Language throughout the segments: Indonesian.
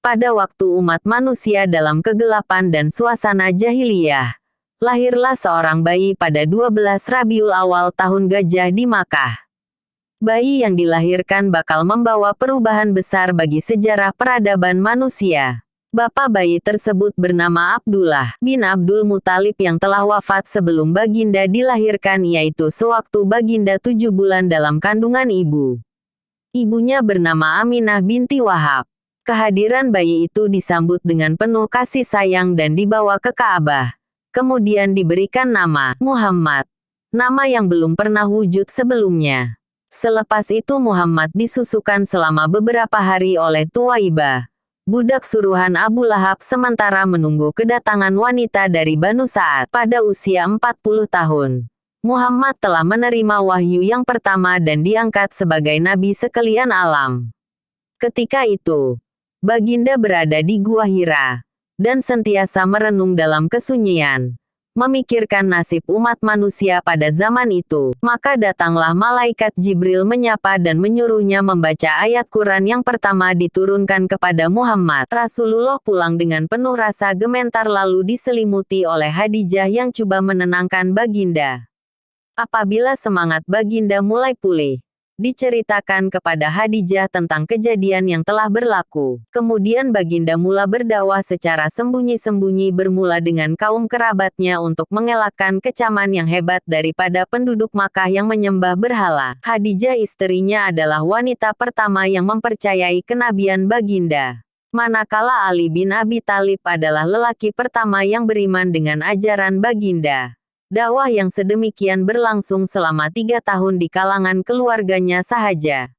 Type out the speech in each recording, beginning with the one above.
Pada waktu umat manusia dalam kegelapan dan suasana jahiliyah, lahirlah seorang bayi pada 12 Rabiul Awal tahun Gajah di Makkah. Bayi yang dilahirkan bakal membawa perubahan besar bagi sejarah peradaban manusia. Bapak bayi tersebut bernama Abdullah bin Abdul Muthalib yang telah wafat sebelum baginda dilahirkan, yaitu sewaktu baginda 7 bulan dalam kandungan ibu. Ibunya bernama Aminah binti Wahab. Kehadiran bayi itu disambut dengan penuh kasih sayang dan dibawa ke Ka'bah. Kemudian diberikan nama Muhammad, nama yang belum pernah wujud sebelumnya. Selepas itu Muhammad disusukan selama beberapa hari oleh Tuwaibah, budak suruhan Abu Lahab, sementara menunggu kedatangan wanita dari Banu Sa'ad. Pada usia 40 tahun, Muhammad telah menerima wahyu yang pertama dan diangkat sebagai nabi sekalian alam. Ketika itu, baginda berada di Gua Hira, dan sentiasa merenung dalam kesunyian, memikirkan nasib umat manusia pada zaman itu. Maka datanglah malaikat Jibril menyapa dan menyuruhnya membaca ayat Quran yang pertama diturunkan kepada Muhammad. Rasulullah pulang dengan penuh rasa gemetar lalu diselimuti oleh Khadijah yang coba menenangkan baginda. Apabila semangat baginda mulai pulih, diceritakan kepada Khadijah tentang kejadian yang telah berlaku. Kemudian baginda mula berdakwah secara sembunyi-sembunyi, bermula dengan kaum kerabatnya untuk mengelakkan kecaman yang hebat daripada penduduk Makkah yang menyembah berhala. Khadijah istrinya adalah wanita pertama yang mempercayai kenabian baginda. Manakala Ali bin Abi Thalib adalah lelaki pertama yang beriman dengan ajaran baginda. Dakwah yang sedemikian berlangsung selama 3 tahun di kalangan keluarganya sahaja.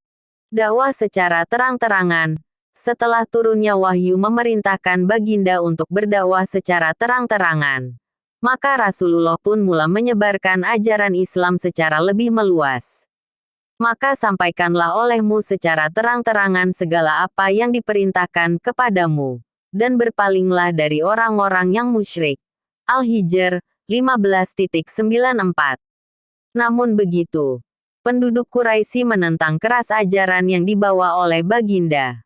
Dakwah secara terang-terangan. Setelah turunnya wahyu memerintahkan baginda untuk berdakwah secara terang-terangan, maka Rasulullah pun mula menyebarkan ajaran Islam secara lebih meluas. Maka sampaikanlah olehmu secara terang-terangan segala apa yang diperintahkan kepadamu, dan berpalinglah dari orang-orang yang musyrik. Al-Hijr 15:94. Namun begitu, penduduk Quraisy menentang keras ajaran yang dibawa oleh baginda.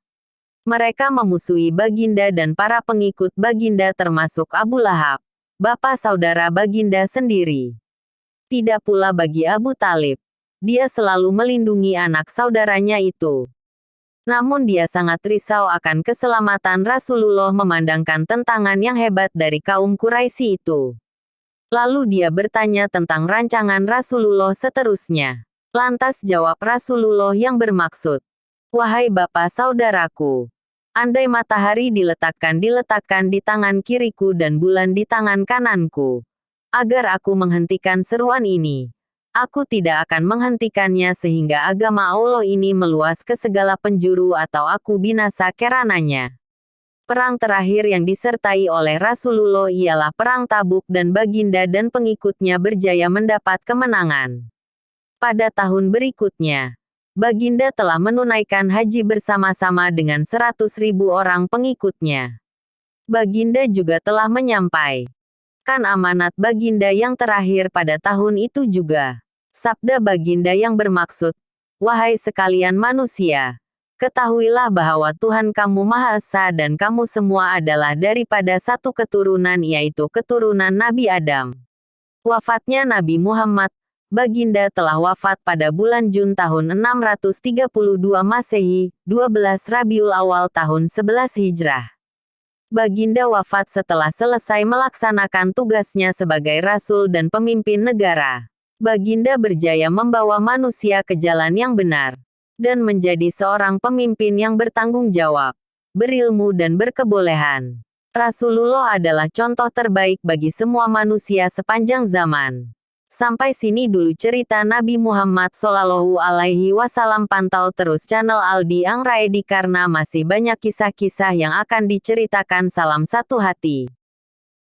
Mereka memusuhi baginda dan para pengikut baginda termasuk Abu Lahab, bapak saudara baginda sendiri. Tidak pula bagi Abu Talib. Dia selalu melindungi anak saudaranya itu. Namun dia sangat risau akan keselamatan Rasulullah memandangkan tentangan yang hebat dari kaum Quraisy itu. Lalu dia bertanya tentang rancangan Rasulullah seterusnya. Lantas jawab Rasulullah yang bermaksud, "Wahai bapak saudaraku, andai matahari diletakkan di tangan kiriku dan bulan di tangan kananku, agar aku menghentikan seruan ini, aku tidak akan menghentikannya sehingga agama Allah ini meluas ke segala penjuru atau aku binasa kerananya." Perang terakhir yang disertai oleh Rasulullah ialah Perang Tabuk dan baginda dan pengikutnya berjaya mendapat kemenangan. Pada tahun berikutnya, baginda telah menunaikan haji bersama-sama dengan 100.000 orang pengikutnya. Baginda juga telah menyampaikan amanat baginda yang terakhir pada tahun itu juga. Sabda baginda yang bermaksud, "Wahai sekalian manusia, ketahuilah bahwa Tuhan kamu Maha Esa dan kamu semua adalah daripada satu keturunan, yaitu keturunan Nabi Adam." Wafatnya Nabi Muhammad, baginda telah wafat pada bulan Jun tahun 632 Masehi, 12 Rabiul Awal tahun 11 Hijrah. Baginda wafat setelah selesai melaksanakan tugasnya sebagai rasul dan pemimpin negara. Baginda berjaya membawa manusia ke jalan yang benar dan menjadi seorang pemimpin yang bertanggung jawab, berilmu dan berkebolehan. Rasulullah adalah contoh terbaik bagi semua manusia sepanjang zaman. Sampai sini dulu cerita Nabi Muhammad SAW. Pantau terus channel Aldi Ang Raedi karena masih banyak kisah-kisah yang akan diceritakan. Salam satu hati.